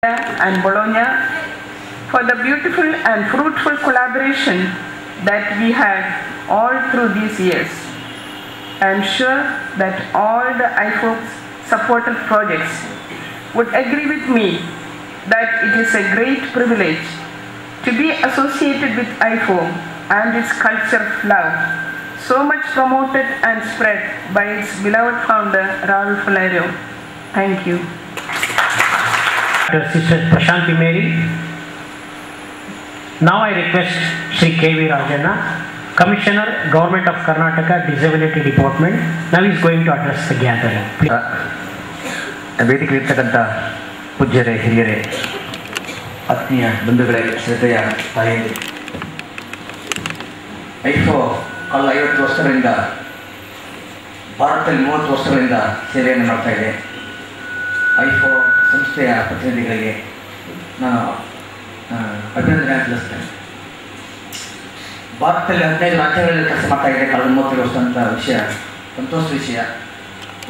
and Bologna for the beautiful and fruitful collaboration that we had all through these years. I am sure that all the Aifo supported projects would agree with me that it is a great privilege to be associated with Aifo and its culture of love, so much promoted and spread by its beloved founder, Raoul Follereau. Thank you. Sister Prashanti Mary. Now I request Sri K.V. Rajana, Commissioner, Government of Karnataka, Disability Department. Now he is going to address the gathering. ವೇದಿಕೆಯಲ್ಲಿರ್ತಕ್ಕಂಥ ಪೂಜ್ಯರೇ, ಹಿರಿಯರೇ, ಆತ್ಮೀಯ ಬಂಧುಗಳೇ, ಶ್ರದ್ಧೆಯ ತಾಯಿಯರೇ, ಐಫೋ ಕಳೆದ 50 ವರ್ಷಗಳಿಂದ ಭಾರತದಲ್ಲಿ 30 ವರ್ಷಗಳಿಂದ ಸೇವೆಯನ್ನು ಮಾಡ್ತಾ ಇದೆ. ಐಫೋ ಸಂಸ್ಥೆಯ ಪ್ರತಿನಿಧಿಗಳಿಗೆ ನಾನು ಅಭಿನಂದನೆ ಸಲ್ಲಿಸ್ತೇನೆ. ಭಾರತದಲ್ಲಿ 15 ರಾಜ್ಯಗಳಲ್ಲಿ ಕೆಲಸ ಮಾಡ್ತಾ ಇದೆ ಕಳೆದ 30 ವರ್ಷ ಅಂತ ವಿಷಯ ಸಂತೋಷ ವಿಷಯ.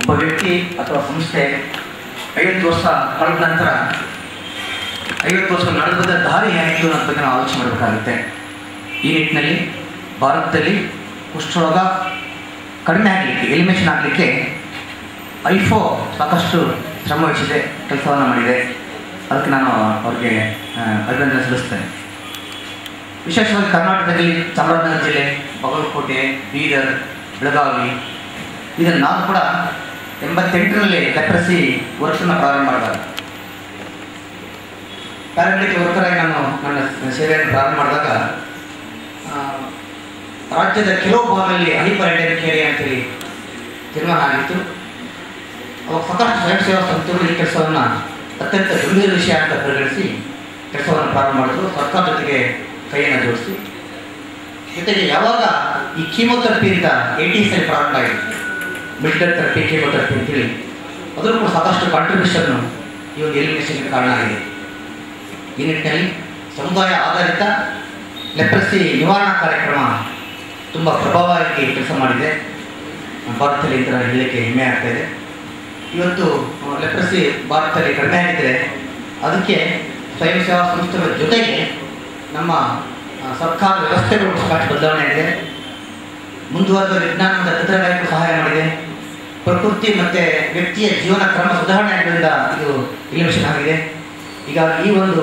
ಒಬ್ಬ ವ್ಯಕ್ತಿ ಅಥವಾ ಸಂಸ್ಥೆ 50 ವರ್ಷ ಕಳೆದ ನಂತರ 50 ವರ್ಷ ನಡೆದ ದಾರಿ ಏನಿತ್ತು ಅನ್ನೋದ್ರ ಬಗ್ಗೆ ನಾವು ಆಲೋಚನೆ ಮಾಡಬೇಕಾಗುತ್ತೆ. ಈ ನಿಟ್ಟಿನಲ್ಲಿ ಭಾರತದಲ್ಲಿ ಕುಷ್ಠರೋಗ ಕಡಿಮೆ ಆಗಲಿಕ್ಕೆ, ಎಲಿಮಿನೇಷನ್ ಆಗಲಿಕ್ಕೆ ಐಫೋ ಸಾಕಷ್ಟು ಶ್ರಮ ವಹಿಸಿದೆ, ಕೆಲಸವನ್ನು ಮಾಡಿದೆ. ಅದಕ್ಕೆ ನಾನು ಅವ್ರಿಗೆ ಅಭಿನಂದನೆ ಸಲ್ಲಿಸ್ತೇನೆ. ವಿಶೇಷವಾಗಿ ಕರ್ನಾಟಕದಲ್ಲಿ ಚಾಮರಾಜನಗರ ಜಿಲ್ಲೆ, ಬಾಗಲಕೋಟೆ, ಬೀದರ್, ಬೆಳಗಾವಿ ಇದನ್ನು ನಾನು ಕೂಡ 88ರಲ್ಲಿ ಲೆಪ್ರಸಿ ವರ್ಕನ್ನು ಪ್ರಾರಂಭ ಮಾಡಿದಾಗ ಪ್ಯಾರಾಮೆಡಿಕಲ್ ವರ್ಕರಾಗಿ ನಾನು ನನ್ನ ಸೇವೆಯನ್ನು ಪ್ರಾರಂಭ ಮಾಡಿದಾಗ ರಾಜ್ಯದ ಕೆಲವು ಭಾಗದಲ್ಲಿ ಹೈಪರ್ ಕೇರಿಯಾ ಅಂತೇಳಿ ತೀರ್ಮಾನ ಆಗಿತ್ತು. ಅವಾಗ ಸಾಕಷ್ಟು ಸ್ವಯಂ ಸೇವಾ ಸಂಸ್ಥೆಗಳು ಈ ಕೆಲಸವನ್ನು ಅತ್ಯಂತ ಗಂಭೀರ ವಿಷಯ ಅಂತ ಪರಿಗಣಿಸಿ ಕೆಲಸವನ್ನು ಪ್ರಾರಂಭ ಮಾಡಿದ್ರು. ಸರ್ಕಾರ ಜೊತೆಗೆ ಕೈಯನ್ನು ಜೋಡಿಸಿ, ಜೊತೆಗೆ ಯಾವಾಗ ಈ ಕೀಮೋಥೆರಪಿ ಅಂತ 80sಲ್ಲಿ ಪ್ರಾರಂಭ ಆಗಿದೆ, ಮಿಲ್ಟರ್ ಥೆರಪಿ, ಕೀಮೋಥೆರಪಿ ಅಂತೇಳಿ, ಅದರೂ ಕೂಡ ಸಾಕಷ್ಟು ಕಾಂಟ್ರಿಬ್ಯೂಷನ್ನು ಈ ಒಂದು ಎಲಿಮಿನೇಷನ್ಗೆ ಕಾರಣ ಆಗಿದೆ. ಈ ನಿಟ್ಟಿನಲ್ಲಿ ಸಮುದಾಯ ಆಧಾರಿತ ಲೆಪ್ರಸಿ ನಿವಾರಣಾ ಕಾರ್ಯಕ್ರಮ ತುಂಬ ಪ್ರಭಾವವಾಗಿ ಕೆಲಸ ಮಾಡಿದೆ. ಭಾರತದಲ್ಲಿ ಈ ಥರ ಹೇಳಲಿಕ್ಕೆ ಹೆಮ್ಮೆ ಆಗ್ತಾ ಇದೆ. ಇವತ್ತು ಲೆಪ್ರಸಿ ಭಾರತದಲ್ಲಿ ಕಡಿಮೆ ಆಗಿದ್ದರೆ ಅದಕ್ಕೆ ಸ್ವಯಂ ಸೇವಾ ಸಂಸ್ಥೆಗಳ ಜೊತೆಗೆ ನಮ್ಮ ಸರ್ಕಾರ ವ್ಯವಸ್ಥೆಗಳು ಸಾಕಷ್ಟು ಬದಲಾವಣೆ ಆಗಿದೆ. ಮುಂದುವರೆದ ವಿಜ್ಞಾನದ ತಂತ್ರಜ್ಞಾನಕ್ಕೂ ಸಹಾಯ ಮಾಡಿದೆ. ಪ್ರಕೃತಿ ಮತ್ತು ವ್ಯಕ್ತಿಯ ಜೀವನ ಕ್ರಮ ಸುಧಾರಣೆ ಆಗೋದ್ರಿಂದ ಇದು ಎಲಿಮಿನೇಷನ್ ಆಗಿದೆ. ಈಗ ಈ ಒಂದು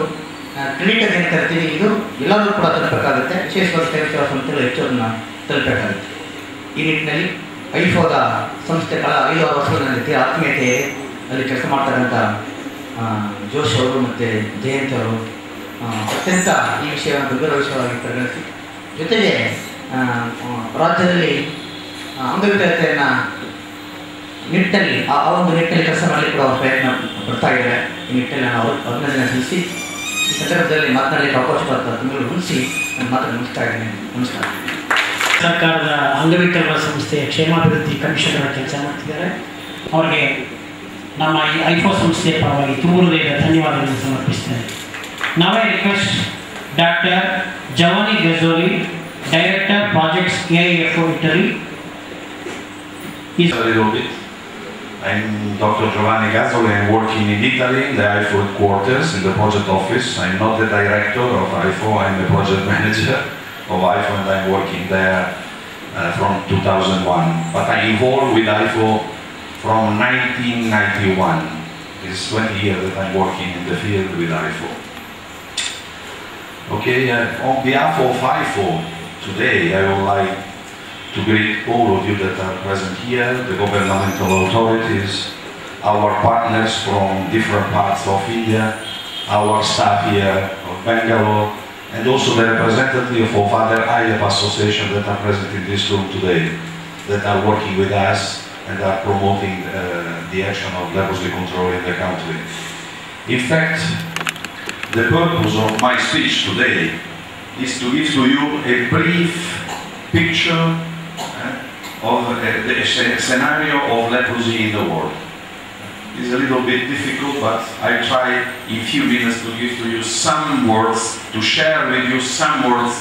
ಕ್ರೆಡಿಟ್ ಏನು ಕರಿತೀವಿ, ಇದು ಎಲ್ಲರೂ ಕೂಡ ತಲುಪಬೇಕಾಗುತ್ತೆ. ವಿಶೇಷವಾಗಿ ಸ್ವಯಂ ಸೇವಾ ಸಂಸ್ಥೆಗಳು ಹೆಚ್ಚು ಅದನ್ನು ತಲುಪಬೇಕಾಗುತ್ತೆ. ಈ ನಿಟ್ಟಿನಲ್ಲಿ ಐಫೋದ ಸಂಸ್ಥೆ ಕಳೆದ 5-6 ವರ್ಷಗಳಲ್ಲಿ ಆತ್ಮೀಯತೆ ಅಲ್ಲಿ ಕೆಲಸ ಮಾಡ್ತಕ್ಕಂಥ ಜೋಶ್ ಅವರು ಮತ್ತು ಜಯಂತ್ ಅವರು ಅತ್ಯಂತ ಈ ವಿಷಯವನ್ನು ಗಂಭೀರ ವಿಷಯವಾಗಿ ಪರಿಗಣಿಸಿ, ಜೊತೆಗೆ ರಾಜ್ಯದಲ್ಲಿ ಅಂಗವಿಕಲತೆಯನ್ನು ನಿಟ್ಟಿನಲ್ಲಿ ಆ ಒಂದು ನಿಟ್ಟಿನಲ್ಲಿ ಕೆಲಸ ಮಾಡಲಿಕ್ಕೆ ಕೂಡ ಪ್ರಯತ್ನ ಪಡ್ತಾ ಇದ್ದಾರೆ. ಈ ನಿಟ್ಟಿನಲ್ಲಿ ನಾನು ಅಭಿನಂದನೆ ಸಲ್ಲಿಸಿ ಈ ಸಂದರ್ಭದಲ್ಲಿ ಮಾತನಾಡಲಿಕ್ಕೆ ಅವಕಾಶ ತಿಂಗಳು ಹೊಂದಿಸಿ ನಾನು ಮಾತನ್ನು ಮುಗಿಸ್ತಾ ಇದ್ದೇನೆ. ನಮಸ್ಕಾರ. ಸರ್ಕಾರದ ಅಂಗವಿಕಲರ ಸಂಸ್ಥೆಯ ಕ್ಷೇಮಾಭಿವೃದ್ಧಿ ಕಮಿಷನರ್ ಕೆಲಸ ಮಾಡ್ತಿದ್ದಾರೆ. ಅವರಿಗೆ ನಮ್ಮ ಈ ಐಫೋ ಸಂಸ್ಥೆಯ ಪರವಾಗಿ ತುಂಬ ಹೃದಯದ ಧನ್ಯವಾದಗಳನ್ನು ಸಮರ್ಪಿಸ್ತೇನೆ. Now I request Dr. Giovanni Gazzoli, Director Projects Aifo Italy. A little bit. I'm Dr. Giovanni Gazzoli. I'm working in Italy in the Aifo headquarters in the project office. I'm not the director of Aifo, I'm the project manager of Aifo, and I'm working there from 2001. But I'm involved with Aifo from 1991. It's 20 years that I'm working in the field with Aifo. Okay, on behalf of Aifo, today I would like to greet all of you that are present here, the governmental authorities, our partners from different parts of India, our staff here of Bangalore, and also the representative of other IAP associations that are present in this room today, that are working with us and are promoting the action of leprosy control in the country. In fact, the purpose of my speech today is to give to you a brief picture of the scenario of leprosy in the world. It's a little bit difficult, but I try in few minutes to give to you some words, to share with you some words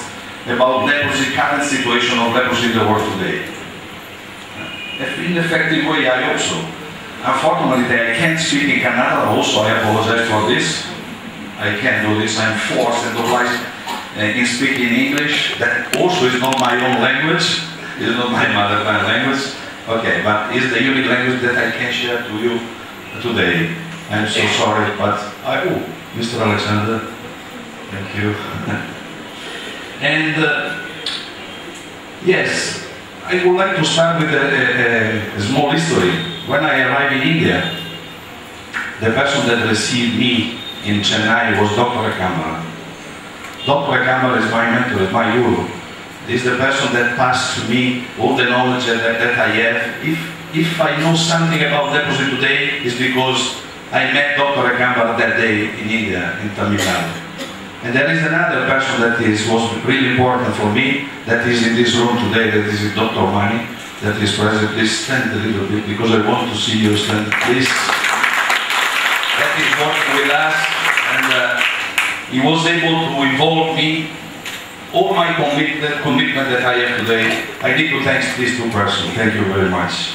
about leprosy, current situation of leprosy in the world today. In an effective way, I also. Unfortunately, I can't speak in Kannada, also I apologize for this. I can't do this. I'm forced and obliged in speaking English. That also is not my own language. It's not my mother tongue language. Okay, but it's the unique language that I can share to you today. I'm so sorry, but oh, Mr. Alexander, thank you. And yes, I would like to start with a small history. When I arrived in India, the person that received me in Chennai was Dr. Kamara. Dr. Kamara is my mentor, is my guru. Is the person that passed to me all the knowledge that I have. If I know something about leprosy today, it's because I met Dr. Kamara that day in India, in Tamil Nadu. And there is another person that was really important for me, that is in this room today, that is Dr. Mani, that is present. Please stand a little bit, because I want to see you stand. Please. That is working with us, and he was able to involve me. All my commitment that I have today, I need to thank these two persons. Thank you very much.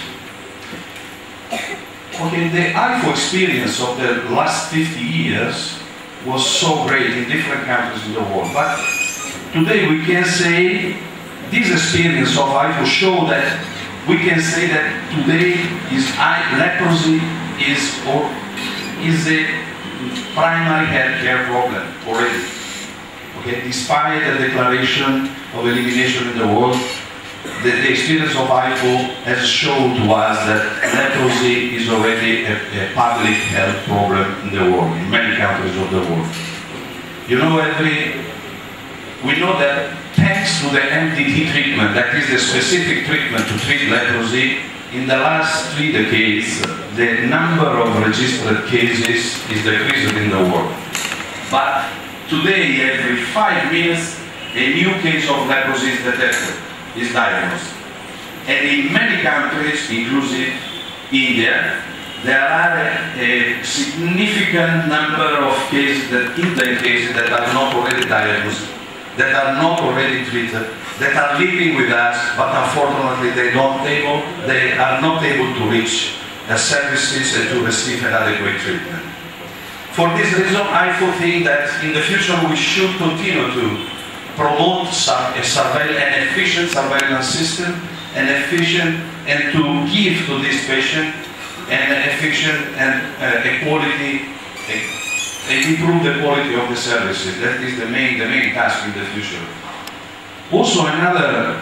Okay, the Aifo experience of the last 50 years was so great in different countries in the world. But today we can say this experience of Aifo show that we can say that today leprosy is a primary healthcare problem already. Okay, despite the declaration of elimination in the world, the experience of Aifo has shown to us that leprosy is already a public health problem in the world, in many countries of the world. You know, we know that thanks to the MDT treatment, that is the specific treatment to treat leprosy, in the last 3 decades, the number of registered cases is decreased in the world. But today, every 5 minutes, a new case of leprosy is detected, is diagnosed. And in many countries, including India, there are a significant number of cases, that are not already diagnosed, that are not already treated, that are living with us, but unfortunately they are not able to reach the services and to receive an adequate treatment. For this reason, I think that in the future we should continue to promote an efficient surveillance system, and to give to this patient an efficient and improve the quality of the services. That is the main task in the future. Also, another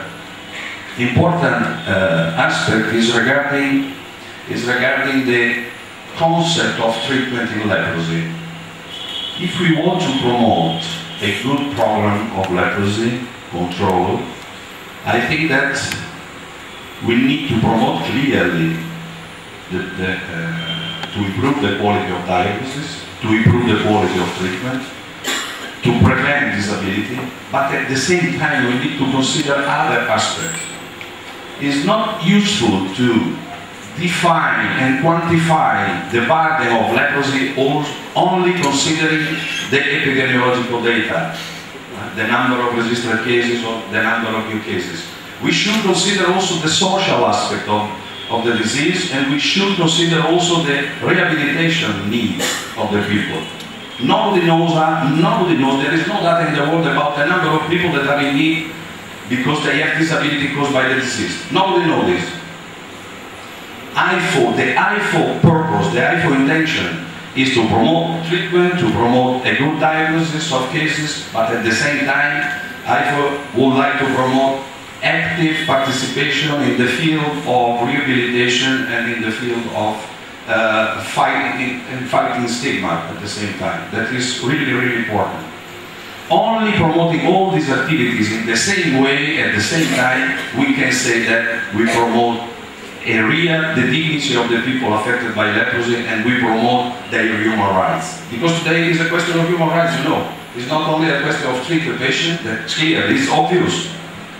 important aspect is regarding the concept of treatment in leprosy. If we want to promote a good program of leprosy control, I think that we need to promote clearly to improve the quality of diagnosis, to improve the quality of treatment, to prevent disability, but at the same time we need to consider other aspects. It's not useful to define and quantify the burden of leprosy only considering the epidemiological data, the number of registered cases or the number of new cases. We should consider also the social aspect of the disease, and we should consider also the rehabilitation needs of the people. Nobody knows, there is no data in the world about the number of people that are in need because they have disability caused by the disease. Nobody knows this. The Aifo purpose, the Aifo intention is to promote treatment, to promote a good diagnosis of cases, but at the same time, Aifo would like to promote active participation in the field of rehabilitation and in the field of fighting stigma at the same time. That is really, really important. Only promoting all these activities in the same way, at the same time, we can say that we promote the dignity of the people affected by leprosy, and we promote their human rights. Because today is a question of human rights, you know. It's not only a question of treat the patient, that's clear, it's obvious.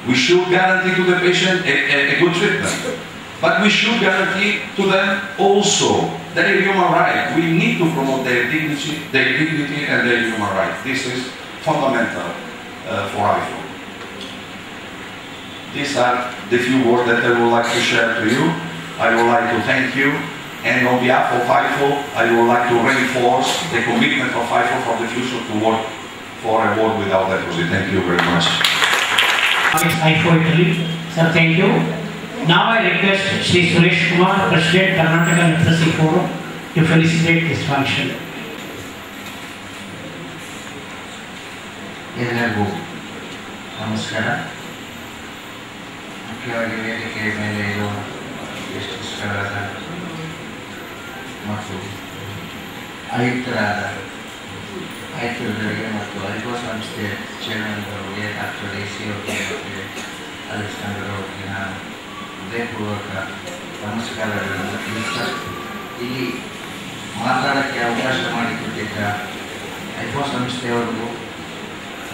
We should guarantee to the patient a good treatment. But we should guarantee to them also their human rights. We need to promote their dignity and their human rights. This is fundamental for Aifo. These are the few words that I would like to share to you. I would like to thank you And on behalf of Aifo, I would like to reinforce the commitment of Aifo for the future to work for a world without leprosy. Thank you very much. It's Aifo Italy. Sir, thank you. Now I request Shri Suresh Kumar, President Karnataka Leprosy Forum, to felicitate this function. ಎಲ್ಲರಿಗೂ ನಮಸ್ಕಾರ. ಮುಖ್ಯವಾಗಿ ವೇದಿಕೆಯ ಮೇಲೆ ಇರುವ ಎಷ್ಟು ಇಷ್ಟವಾದ ಮತ್ತು ಆಯುಕ್ತರಿಗೆ ಮತ್ತು ಐಫೋ ಸಂಸ್ಥೆ ಚೇರ್ಮನ್ಗಳಿಗೆ ಡಾಕ್ಟರ್ AC ಅವರಿಗೆ ಮತ್ತು ಅಲೆಕ್ಸಾಂಡರ್ ಅವರಿಗೆ ನಾನು ಹೃದಯಪೂರ್ವಕ ನಮಸ್ಕಾರಗಳನ್ನು ತಿಳಿಸ್ತಾ ಇಲ್ಲಿ ಮಾತಾಡೋಕ್ಕೆ ಅವಕಾಶ ಮಾಡಿಕೊಟ್ಟಿದ್ದ ಐಫೋ ಸಂಸ್ಥೆಯವರಿಗೂ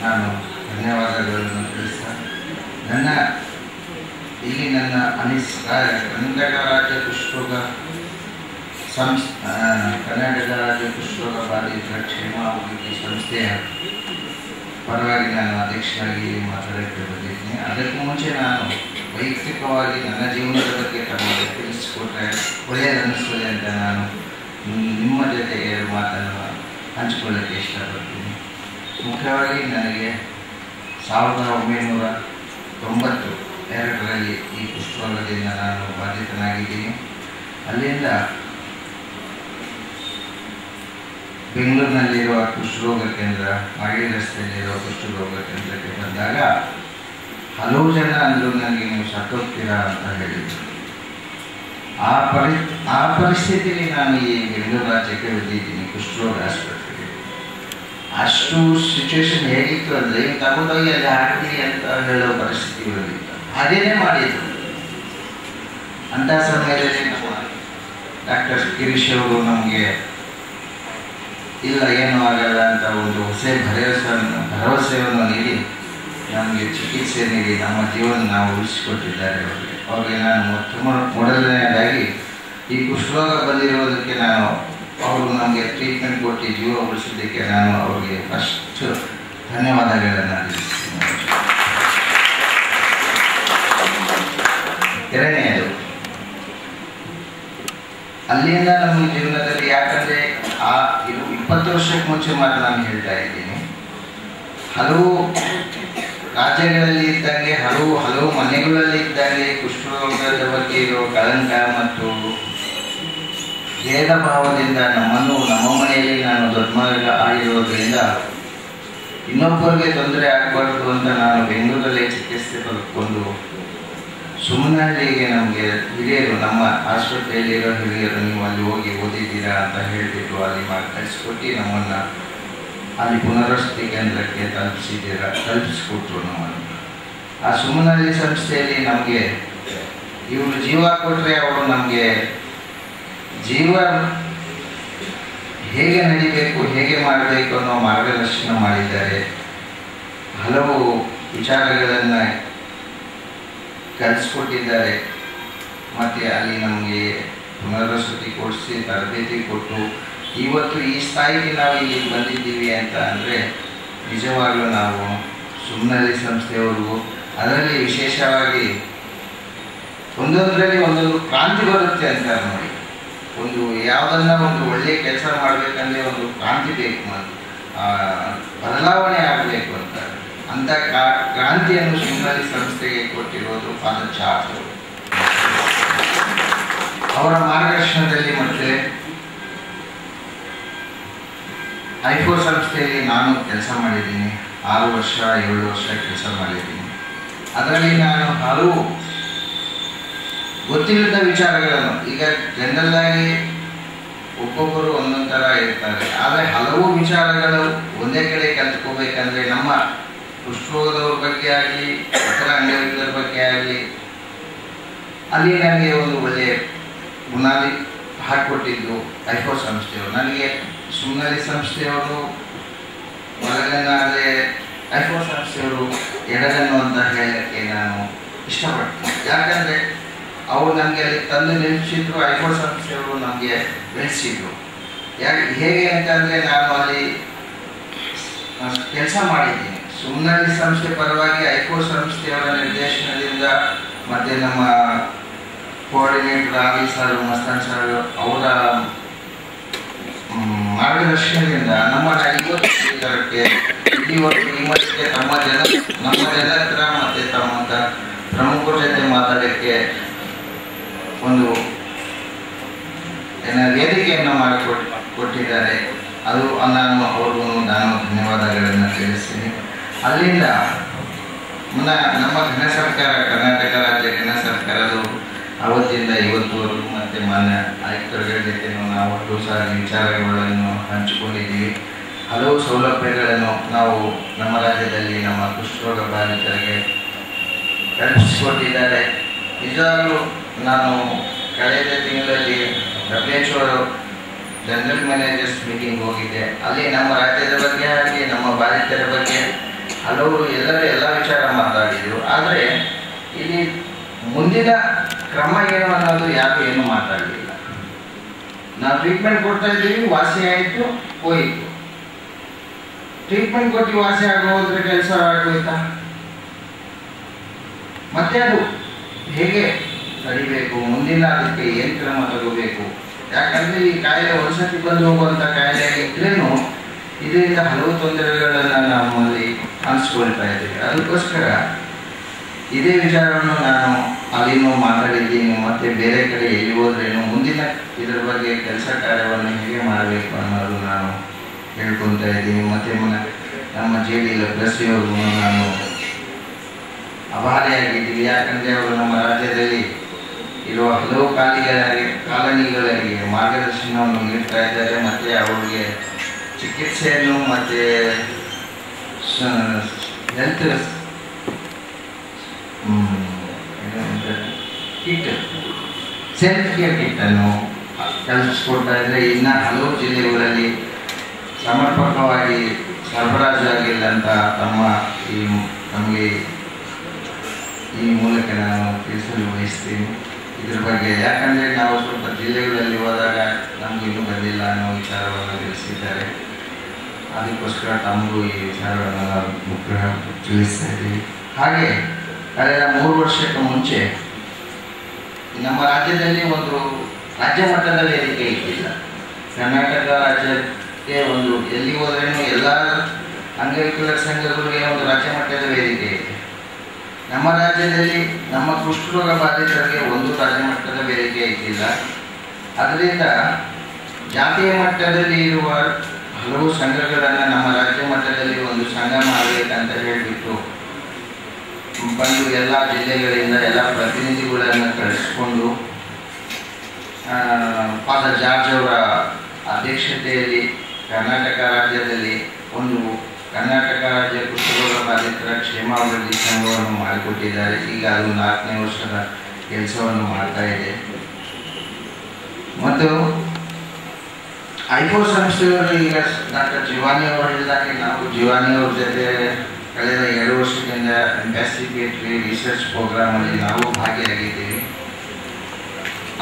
ನಾನು ಧನ್ಯವಾದಗಳನ್ನು ತಿಳಿಸ್ತಾ ನನ್ನ ಕರ್ನಾಟಕ ರಾಜ್ಯ ಕುಷ್ಠರೋಗ ಕರ್ನಾಟಕ ರಾಜ್ಯ ಕುಷ್ಠರೋಗ ಬಾಧಿತರ ಕ್ಷೇಮಾಭಿವೃದ್ಧಿ ಸಂಸ್ಥೆಯ ಪರವಾಗಿ ನಾನು ಅಧ್ಯಕ್ಷರಾಗಿ ಮಾತಾಡೋಕ್ಕೆ ಬಂದಿದ್ದೀನಿ. ಅದಕ್ಕೂ ಮುಂಚೆ ನಾನು ವೈಯಕ್ತಿಕವಾಗಿ ನನ್ನ ಜೀವನದ ಬಗ್ಗೆ ತಮಗೆ ತಿಳಿಸಿಕೊಟ್ರೆ ಒಳ್ಳೆಯದನ್ನಿಸ್ತದೆ ಅಂತ ನಾನು ನಿಮ್ಮ ಜೊತೆಗೆ ಮಾತನ್ನು ಹಂಚಿಕೊಳ್ಳೋಕ್ಕೆ ಇಷ್ಟಪಡ್ತೀನಿ. ಮುಖ್ಯವಾಗಿ ನನಗೆ 1992ರಲ್ಲಿ ಈ ಕುಷ್ಠರೋಗದಿಂದ ನಾನು ಬಾಧಿತನಾಗಿದ್ದೀನಿ. ಅಲ್ಲಿಂದ ಬೆಂಗಳೂರಿನಲ್ಲಿರುವ ಕುಷ್ಠರೋಗ ಕೇಂದ್ರ, ಮಾಗಡಿ ರಸ್ತೆಯಲ್ಲಿರುವ ಕುಷ್ಠರೋಗ ಕೇಂದ್ರಕ್ಕೆ ಬಂದಾಗ ಹಲವು ಜನ ಅಂದರು ನನಗೆ ನೀವು ಸತ್ತೋಗ್ತೀರಾ ಅಂತ ಹೇಳಿದರು. ಆ ಪರಿಸ್ಥಿತಿಯಲ್ಲಿ ನಾನು ಈ ಬೆಂಗಳೂರು ರಾಜ್ಯಕ್ಕೆ ಬಂದಿದ್ದೀನಿ ಕುಷ್ಠರೋಗ ಆಸ್ಪತ್ರೆಗೆ. ಅಷ್ಟು ಸಿಚುವೇಶನ್ ಹೇಗಿತ್ತು ಅಂದರೆ ತಗೊಂಡೋಗಿ ಅಲ್ಲಿ ಹಾಕ್ತೀನಿ ಅಂತ ಹೇಳೋ ಪರಿಸ್ಥಿತಿ ಬಂದಿತ್ತು. ಅದೇನೇ ಮಾಡಿದ್ರು. ಅಂಥ ಸಮಯದಲ್ಲಿ ನಮ್ಮ ಡಾಕ್ಟರ್ ಗಿರೀಶ್ ಅವರು ನಮಗೆ ಇಲ್ಲ ಏನೂ ಆಗಲ್ಲ ಅಂತ ಒಂದು ಹೊಸ ಭರವಸೆಯನ್ನು ನೀಡಿ ನಮಗೆ ಚಿಕಿತ್ಸೆ ನೀಡಿ ನಮ್ಮ ಜೀವನ ನಾವು ಉಳಿಸಿಕೊಟ್ಟಿದ್ದಾರೆ. ಅವ್ರಿಗೆ ನಾನು ಮೊದಲನೆಯದಾಗಿ ಈ ಕುಷ್ಠರೋಗ ಬಂದಿರುವುದಕ್ಕೆ ಅವರು ನಮಗೆ ಟ್ರೀಟ್ಮೆಂಟ್ ಕೊಟ್ಟು ಜೀವ ಉಳಿಸಿದ್ದಕ್ಕೆ ನಾನು ಅವರಿಗೆ ಫಸ್ಟ್ ಧನ್ಯವಾದಗಳನ್ನು ತಿಳಿಸ್ತೀನಿ. ಎರಡನೆಯದು, ಅಲ್ಲಿಂದ ನಮ್ಮ ಜೀವನದಲ್ಲಿ ಯಾಕಂದರೆ ಇದು 20 ವರ್ಷಕ್ಕೆ ಮುಂಚೆ ಮಾತ್ರ ನಾನು ಹೇಳ್ತಾ ಇದ್ದೀನಿ. ಹಲವು ರಾಜ್ಯಗಳಲ್ಲಿ ಇದ್ದಂಗೆ ಹಲವು ಮನೆಗಳಲ್ಲಿ ಇದ್ದಂಗೆ ಕುಷ್ಠರೋಗದ ಬಗ್ಗೆ ಇರೋ ಕಳಂಕ ಮತ್ತು ಭೇದ ಭಾವದಿಂದ ನಮ್ಮ ಮನೆಯಲ್ಲಿ ನಾನು ದೊಡ್ಡ ಮಗ ಆಗಿರೋದ್ರಿಂದ ಇನ್ನೊಬ್ಬರಿಗೆ ತೊಂದರೆ ಆಗಬಾರ್ದು ಅಂತ ನಾನು ಬೆಂಗಳೂರಲ್ಲೇ ಚಿಕಿತ್ಸೆ ಪಡೆದುಕೊಂಡು ಸುಮ್ಮನಹಳ್ಳಿಗೆ ನಮಗೆ ಹಿರಿಯರು, ನಮ್ಮ ಆಸ್ಪತ್ರೆಯಲ್ಲಿರೋ ಹಿರಿಯರು, ನೀವು ಅಲ್ಲಿ ಹೋಗಿ ಓದಿದ್ದೀರಾ ಅಂತ ಹೇಳಿಬಿಟ್ಟು ಅಲ್ಲಿ ಕಳಿಸ್ಕೊಟ್ಟು ನಮ್ಮನ್ನು ಅಲ್ಲಿ ಪುನರ್ವಸತಿ ಕೇಂದ್ರಕ್ಕೆ ತಲುಪಿಸ್ಕೊಟ್ರು ನಮ್ಮನ್ನು. ಆ ಸುಮ್ಮನಹಳ್ಳಿ ಸಂಸ್ಥೆಯಲ್ಲಿ ನಮಗೆ ಇವರು ಜೀವ ಕೊಟ್ಟರೆ ಅವರು ನಮಗೆ ಜೀವ ಹೇಗೆ ನಡಿಬೇಕು, ಹೇಗೆ ಮಾಡಬೇಕು ಅನ್ನೋ ಮಾರ್ಗದರ್ಶನ ಮಾಡಿದ್ದಾರೆ. ಹಲವು ವಿಚಾರಗಳನ್ನು ಕಲಿಸ್ಕೊಟ್ಟಿದ್ದಾರೆ. ಮತ್ತು ಅಲ್ಲಿ ನಮಗೆ ಪುನರ್ವಸತಿ ಕೊಡಿಸಿ ತರಬೇತಿ ಕೊಟ್ಟು ಇವತ್ತು ಈ ಸ್ಥಾಯಿಗೆ ನಾವು ಇಲ್ಲಿ ಬಂದಿದ್ದೀವಿ ಅಂತ ಅಂದರೆ ನಿಜವಾಗಲೂ ನಾವು ಸುಮ್ಮನಹಳ್ಳಿ ಸಂಸ್ಥೆಯವ್ರಿಗೂ, ಅದರಲ್ಲಿ ವಿಶೇಷವಾಗಿ ಒಂದೊಂದರಲ್ಲಿ ಒಂದೊಂದು ಕ್ರಾಂತಿ ಬರುತ್ತೆ ಅಂತಾರೆ ನೋಡಿ. ಒಂದು ಯಾವುದನ್ನ ಒಂದು ಒಳ್ಳೆಯ ಕೆಲಸ ಮಾಡಬೇಕಂದ್ರೆ ಒಂದು ಕ್ರಾಂತಿ ಬೇಕು, ಬದಲಾವಣೆ ಆಗಬೇಕು ಅಂತಾರೆ. ಅಂಥ ಕ್ರಾಂತಿಯನ್ನು ಸುಮ್ಮನಹಳ್ಳಿ ಸಂಸ್ಥೆಗೆ ಕೊಟ್ಟಿರೋದು ಫಾದರ್ ಚಾರ್ಜ್ ಅವರ ಮಾರ್ಗದರ್ಶನದಲ್ಲಿ. ಮತ್ತು ಐಫೋ ಸಂಸ್ಥೆಯಲ್ಲಿ ನಾನು ಕೆಲಸ ಮಾಡಿದ್ದೀನಿ. 6 ವರ್ಷ 7 ವರ್ಷ ಕೆಲಸ ಮಾಡಿದ್ದೀನಿ. ಅದರಲ್ಲಿ ನಾನು ಹಲವು ಗೊತ್ತಿಲ್ಲದ ವಿಚಾರಗಳನ್ನು, ಈಗ ಜನರಲ್ ಆಗಿ ಒಬ್ಬೊಬ್ಬರು ಒಂದೊಂದು ಥರ ಇರ್ತಾರೆ, ಆದರೆ ಹಲವು ವಿಚಾರಗಳು ಒಂದೇ ಕಡೆ ಕಲ್ತ್ಕೋಬೇಕಂದ್ರೆ ನಮ್ಮ ಕುಷ್ಠರೋಗದವ್ರ ಬಗ್ಗೆ ಆಗಲಿ, ಇತರ ಅಂಗವಿಕಲರ ಬಗ್ಗೆ ಆಗಲಿ, ಅಲ್ಲಿ ನನಗೆ ಒಂದು ಒಳ್ಳೆಯ ಬುನಾದಿ ಹಾಕಿಕೊಟ್ಟಿದ್ದು ಐಫೋ ಸಂಸ್ಥೆಯವರು. ನನಗೆ ಸುಮ್ಮನಹಳ್ಳಿ ಸಂಸ್ಥೆಯವರು ಮೊದಲನೇದಾದರೆ ಐಫೋ ಸಂಸ್ಥೆಯವರು ಎಡಗನ್ನು ಅಂತ ಹೇಳೋಕ್ಕೆ ನಾನು ಇಷ್ಟಪಡ್ತೀನಿ. ಯಾಕಂದರೆ ಅವರು ನಮಗೆ ಅಲ್ಲಿ ತಂದು ನಿಲ್ಲಿಸಿದ್ರು, ಐಫೋ ಸಂಸ್ಥೆಯವರು ನಮಗೆ ಬೆಳೆಸಿದ್ರು. ಹೇಗೆ ಅಂತಂದರೆ ನಾನು ಅಲ್ಲಿ ಕೆಲಸ ಮಾಡಿದ್ದೀನಿ. ಸುಮ್ಮನಹಳ್ಳಿ ಸಂಸ್ಥೆ ಪರವಾಗಿ ಐಫೋ ಸಂಸ್ಥೆಯವರ ನಿರ್ದೇಶನದಿಂದ ಮತ್ತು ನಮ್ಮ ಕೋಆರ್ಡಿನೇಟರ್ ಆದಿ ಸರ್, ಮಸ್ತಾನ್ ಸರ್ ಅವರ ಮಾರ್ಗದರ್ಶನದಿಂದ ನಮ್ಮನ್ನು ಇವತ್ತು ಇಲ್ಲಿವರೆಗೂ ಈ ಮಟ್ಟಿಗೆ ನಮ್ಮ ಜನರ ಹತ್ರ ಮತ್ತು ತಮ್ಮ ಪ್ರಮುಖರ ಜೊತೆ ಮಾತಾಡೋಕ್ಕೆ ಒಂದು ವೇದಿಕೆಯನ್ನು ಮಾಡಿಕೊಟ್ಟಿದ್ದಾರೆ. ಅದು ನಾನು ಅವ್ರಿಗೂ ಧನ್ಯವಾದಗಳನ್ನು ತಿಳಿಸ್ತೀನಿ. ಅಲ್ಲಿಂದ ನಮ್ಮ ಘನ ಸರ್ಕಾರ, ಕರ್ನಾಟಕ ರಾಜ್ಯ ಘನ ಸರ್ಕಾರದು ಅವತ್ತಿಂದ ಇವತ್ತುವರೆಗೂ ಮತ್ತು ಮಾನ್ಯ ಆಯುಕ್ತರುಗಳ ಜೊತೆ ನಾವು ವಿಚಾರಗಳನ್ನು ಹಂಚಿಕೊಂಡಿದ್ದೀವಿ. ಹಲವು ಸೌಲಭ್ಯಗಳನ್ನು ನಾವು ನಮ್ಮ ರಾಜ್ಯದಲ್ಲಿ ನಮ್ಮ ಕುಷ್ಠರೋಗ ಬಾಧಿತರಿಗೆ ಕಲ್ಪಿಸಿಕೊಟ್ಟಿದ್ದಾರೆ. ನಿಜವಾಗಲೂ ನಾನು ಕಳೆದ ತಿಂಗಳಲ್ಲಿ WHO ಜನರಲ್ ಮ್ಯಾನೇಜರ್ಸ್ ಮೀಟಿಂಗ್ ಹೋಗಿದ್ದೆ. ಅಲ್ಲಿ ನಮ್ಮ ರಾಜ್ಯದ ಬಗ್ಗೆ ಹಾಗೆ ನಮ್ಮ ಬಾಧಿತರ ಬಗ್ಗೆ ಹಲವರು ಎಲ್ಲ ವಿಚಾರ ಮಾತಾಡಿದರು. ಆದರೆ ಇಲ್ಲಿ ಮುಂದಿನ ಕ್ರಮ ಏನು ಅನ್ನೋದು ಯಾರು ಏನು ಮಾತಾಡಲಿಲ್ಲ. ನಾವು ಟ್ರೀಟ್ಮೆಂಟ್ ಕೊಡ್ತಾ ಇದ್ದೀವಿ, ವಾಸಿ ಆಯಿತು, ಹೋಯಿತು. ಟ್ರೀಟ್ಮೆಂಟ್ ಕೊಟ್ಟು ವಾಸಿ ಆಗೋದ್ರೆ ಕೆಲಸ ಆಗೋಯ್ತಾ? ಮತ್ತೆ ಅದು ಹೇಗೆ ತಡಿಬೇಕು, ಮುಂದಿನ ಅದಕ್ಕೆ ಏನು ಕ್ರಮ ತಗೋಬೇಕು? ಯಾಕಂದರೆ ಈ ಕಾಯಿಲೆ ಒಂದ್ಸತಿ ಬಂದು ಹೋಗುವಂಥ ಕಾಯಿಲೆ ಇದ್ರೇನು ಇದರಿಂದ ಹಲವು ತೊಂದರೆಗಳನ್ನು ನಮ್ಮಲ್ಲಿ ಅನಿಸ್ಕೊಳ್ತಾ ಇದ್ದೀವಿ. ಅದಕ್ಕೋಸ್ಕರ ಇದೇ ವಿಚಾರವನ್ನು ನಾನು ಅಲ್ಲಿನೂ ಮಾತಾಡಿದ್ದೀನಿ. ಮತ್ತು ಬೇರೆ ಕಡೆ ಎಲ್ಲಿ ಹೋದ್ರೇನು ಮುಂದಿನ ಇದರ ಬಗ್ಗೆ ಕೆಲಸ ಕಾರ್ಯವನ್ನು ಹೇಗೆ ಮಾಡಬೇಕು ಅನ್ನೋದು ನಾನು ಹೇಳ್ಕೊತಾ ಇದ್ದೀನಿ. ಮತ್ತು ನಮ್ಮ JDL ಪ್ರೆಸ್ಸಿಯವ್ರಿಗೂ ನಾನು ಆಭಾರಿಯಾಗಿದ್ದೀವಿ. ಯಾಕಂದರೆ ಅವರು ನಮ್ಮ ರಾಜ್ಯದಲ್ಲಿ ಇರುವ ಹಲವು ಕಾಲನಿಗಳಿಗೆ ಮಾರ್ಗದರ್ಶನವನ್ನು ನೀಡ್ತಾ ಇದ್ದಾರೆ. ಮತ್ತು ಅವರಿಗೆ ಚಿಕಿತ್ಸೆಯನ್ನು ಮತ್ತು ಹೆಲ್ತ್ ಸೆಲ್ಫ್ ಕೇರ್ ಕಿಟ್ಟನ್ನು ಕಲಿಸ್ಕೊಡ್ತಾ ಇದ್ದರೆ ಇನ್ನು ಹಲವು ಜಿಲ್ಲೆಗಳಲ್ಲಿ ಸಮರ್ಪಕವಾಗಿ ಸರಬರಾಜು ಆಗಿಲ್ಲ ಅಂತ ನಮಗೆ ಈ ಮೂಲಕ ನಾನು ತಿಳಿಸಲು ಬಯಸ್ತೀನಿ ಇದ್ರ ಬಗ್ಗೆ. ಯಾಕಂದರೆ ನಾವು ಸ್ವಲ್ಪ ಜಿಲ್ಲೆಗಳಲ್ಲಿ ಹೋದಾಗ ನಮಗೂ ಇನ್ನೂ ಬಂದಿಲ್ಲ ಅನ್ನೋ ವಿಚಾರವನ್ನು ತಿಳಿಸಿದ್ದಾರೆ. ಅದಕ್ಕೋಸ್ಕರ ತಮಗೂ ಈ ವಿಚಾರವನ್ನು ನಾವು ಮುಖ್ಯ ತಿಳಿಸ್ತಾ ಇದ್ದೀವಿ. ಹಾಗೆ ಕಳೆದ 3 ವರ್ಷಕ್ಕೆ ಮುಂಚೆ ನಮ್ಮ ರಾಜ್ಯದಲ್ಲಿ ಒಂದು ರಾಜ್ಯ ಮಟ್ಟದ ವೇದಿಕೆ ಇದ್ದಿಲ್ಲ. ಕರ್ನಾಟಕ ರಾಜ್ಯಕ್ಕೆ ಒಂದು ಎಲ್ಲಿ ಹೋದ್ರೇನು ಎಲ್ಲ ಅಂಗವಿಕಲರ ಸಂಘಗಳಿಗೆ ಒಂದು ರಾಜ್ಯ ಮಟ್ಟದ ವೇದಿಕೆ ಇದೆ. ನಮ್ಮ ರಾಜ್ಯದಲ್ಲಿ ನಮ್ಮ ಕುಷ್ಠರೋಗ ಬಾಧಿತರಿಗೆ ಒಂದು ರಾಜ್ಯ ಮಟ್ಟದ ವೇದಿಕೆ ಇದ್ದಿಲ್ಲ. ಅದರಿಂದ ಜಾತಿಯ ಮಟ್ಟದಲ್ಲಿ ಇರುವ ಹಲವು ಸಂಘಗಳನ್ನು ನಮ್ಮ ರಾಜ್ಯ ಮಟ್ಟದಲ್ಲಿ ಒಂದು ಸಂಘ ಮಾಡಬೇಕಂತ ಹೇಳಿಬಿಟ್ಟು ಬಂದು ಎಲ್ಲ ಜಿಲ್ಲೆಗಳಿಂದ ಎಲ್ಲ ಪ್ರತಿನಿಧಿಗಳನ್ನು ಕಳಿಸ್ಕೊಂಡು ಫಾದರ್ ಜಾರ್ಜ್ ಅವರ ಅಧ್ಯಕ್ಷತೆಯಲ್ಲಿ ಕರ್ನಾಟಕ ರಾಜ್ಯದಲ್ಲಿ ಒಂದು ಕರ್ನಾಟಕ ರಾಜ್ಯ ಕುಷ್ಠರೋಗ ಬಾಧಿತರ ಕ್ಷೇಮಾಭಿವೃದ್ಧಿ ಸಂಘವನ್ನು ಮಾಡಿಕೊಟ್ಟಿದ್ದಾರೆ. ಈಗ ಅದು 4ನೇ ವರ್ಷದ ಕೆಲಸವನ್ನು ಮಾಡ್ತಾ ಇದೆ. ಮತ್ತು ಐಫೋ ಸಂಸ್ಥೆಯವರು ಈಗ ಡಾಕ್ಟರ್ ಜಿವಾನಿ ಅವರು ಹೇಳಿದಾಗ ನಾವು ಜಿವಾನಿ ಅವ್ರ ಜೊತೆ ಕಳೆದ 2 ವರ್ಷದಿಂದ ಇನ್ವೆಸ್ಟಿಗೇಟರಿ ರಿಸರ್ಚ್ ಪ್ರೋಗ್ರಾಮಲ್ಲಿ ನಾವು ಭಾಗಿಯಾಗಿದ್ದೀವಿ.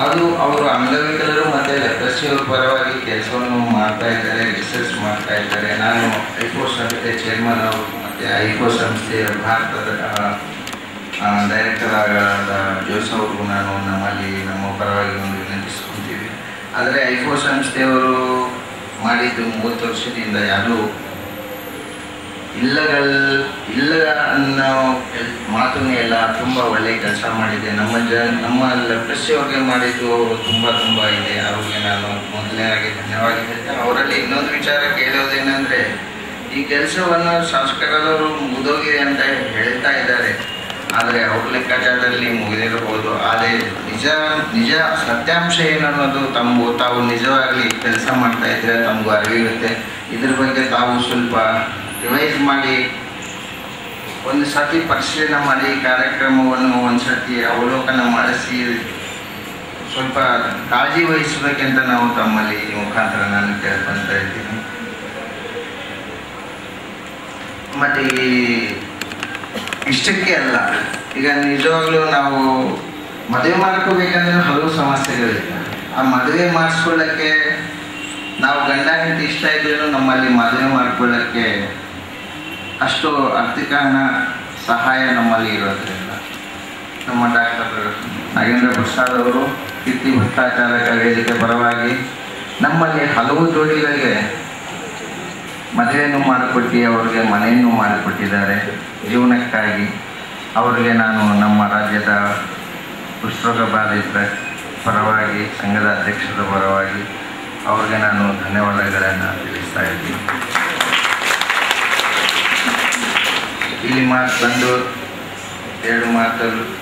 ಅದು ಅವರು ಅಂಗವಿಕಲರು ಮತ್ತು ಲೆಪ್ರಸಿಯವರ ಪರವಾಗಿ ಕೆಲಸವನ್ನು ಮಾಡ್ತಾ ಇದ್ದಾರೆ, ರಿಸರ್ಚ್ ಮಾಡ್ತಾ ಇದ್ದಾರೆ. ನಾನು ಐಫೋ ಸಂಸ್ಥೆ ಚೇರ್ಮನ್ ಅವರು ಮತ್ತು ಐಫೋ ಸಂಸ್ಥೆಯ ಭಾರತದ ಡೈರೆಕ್ಟರ್ ಆದ ಜೋಸ್ ಅವ್ರಿಗೂ ನಾನು ನಮ್ಮ ಪರವಾಗಿ ಒಂದು ವಿನಂತಿಸ್ಕೊತೀವಿ. ಆದರೆ ಐಫೋ ಸಂಸ್ಥೆಯವರು ಮಾಡಿದ್ದು 30 ವರ್ಷದಿಂದ ಯಾರೂ ಇಲ್ಲ ಅನ್ನೋ ಮಾತುನೇ ಇಲ್ಲ. ತುಂಬ ಒಳ್ಳೆಯ ಕೆಲಸ ಮಾಡಿದೆ. ನಮ್ಮ ಲೆಪ್ರಸಿಯವ್ರಿಗೆ ಮಾಡಿದ್ದು ತುಂಬ ಇದೆ. ಅವ್ರಿಗೆ ನಾನು ಮೊದಲನೇದಾಗಿ ಧನ್ಯವಾದ ಹೇಳ್ತೇನೆ. ಅವರಲ್ಲಿ ಇನ್ನೊಂದು ವಿಚಾರ ಕೇಳೋದೇನೆಂದರೆ, ಈ ಕೆಲಸವನ್ನು ಸಂಸ್ಕಾರದವರು ಮುಗಿದೋಗಿದೆ ಅಂತ ಹೇಳ್ತಾ ಇದ್ದಾರೆ. ಆದರೆ ಅವ್ರ ಲೆಕ್ಕಾಚಾರದಲ್ಲಿ ಮುಗಿದಿರಬಹುದು. ಆದರೆ ನಿಜ ಸತ್ಯಾಂಶ ಏನನ್ನೋದು ತಾವು ನಿಜವಾಗಲಿ ಕೆಲಸ ಮಾಡ್ತಾ ಇದ್ರೆ ತಮಗೂ ಅರಿವಿರುತ್ತೆ. ಇದ್ರ ಬಗ್ಗೆ ತಾವು ಸ್ವಲ್ಪ ರಿವೈಸ್ ಮಾಡಿ ಒಂದು ಸತಿ ಪರಿಶೀಲನೆ ಮಾಡಿ ಕಾರ್ಯಕ್ರಮವನ್ನು ಒಂದು ಸತಿ ಅವಲೋಕನ ಮಾಡಿಸಿ ಸ್ವಲ್ಪ ಕಾಳಜಿ ವಹಿಸಬೇಕಂತ ನಾವು ತಮ್ಮಲ್ಲಿ ಈ ಮುಖಾಂತರ ನಾನು ಕೇಳ್ಕೊಳ್ತಾ ಇದ್ದೀನಿ. ಮತ್ತು ಇಷ್ಟಕ್ಕೆ ಅಲ್ಲ, ಈಗ ನಿಜವಾಗ್ಲೂ ನಾವು ಮದುವೆ ಮಾಡ್ಕೋಬೇಕಂದ್ರೆ ಹಲವು ಸಮಸ್ಯೆಗಳಿವೆ. ಆ ಮದುವೆ ಮಾಡಿಸ್ಕೊಳ್ಳೋಕ್ಕೆ ನಾವು ಗಂಡ ಹೆಂಡತಿ ಇಷ್ಟ ಇದ್ರೂ ನಮ್ಮಲ್ಲಿ ಮದುವೆ ಮಾಡ್ಕೊಳ್ಳೋಕ್ಕೆ ಅಷ್ಟು ಆರ್ಥಿಕ ಸಹಾಯ ನಮ್ಮಲ್ಲಿ ಇರೋದ್ರಿಂದ ನಮ್ಮ ಡಾಕ್ಟರ್ ನಾಗೇಂದ್ರ ಪ್ರಸಾದ್ ಅವರು ಕೀರ್ತಿ ಭಟ್ಟಾಚಾರ್ಯ ವೇದಿಕೆ ಪರವಾಗಿ ನಮ್ಮಲ್ಲಿ ಹಲವು ಜೋಡಿಗಳಿಗೆ ಮದುವೆಯನ್ನು ಮಾಡಿಕೊಟ್ಟು ಅವರಿಗೆ ಮನೆಯನ್ನು ಮಾಡಿಕೊಟ್ಟಿದ್ದಾರೆ ಜೀವನಕ್ಕಾಗಿ. ಅವರಿಗೆ ನಾನು ನಮ್ಮ ರಾಜ್ಯದ ಕುಷ್ಠರೋಗ ಬಾಧಿತರ ಪರವಾಗಿ, ಸಂಘದ ಅಧ್ಯಕ್ಷರ ಪರವಾಗಿ ಅವ್ರಿಗೆ ನಾನು ಧನ್ಯವಾದಗಳನ್ನು ತಿಳಿಸ್ತಾ ಇದ್ದೀನಿ. ಇಲ್ಲಿ ಬಂದು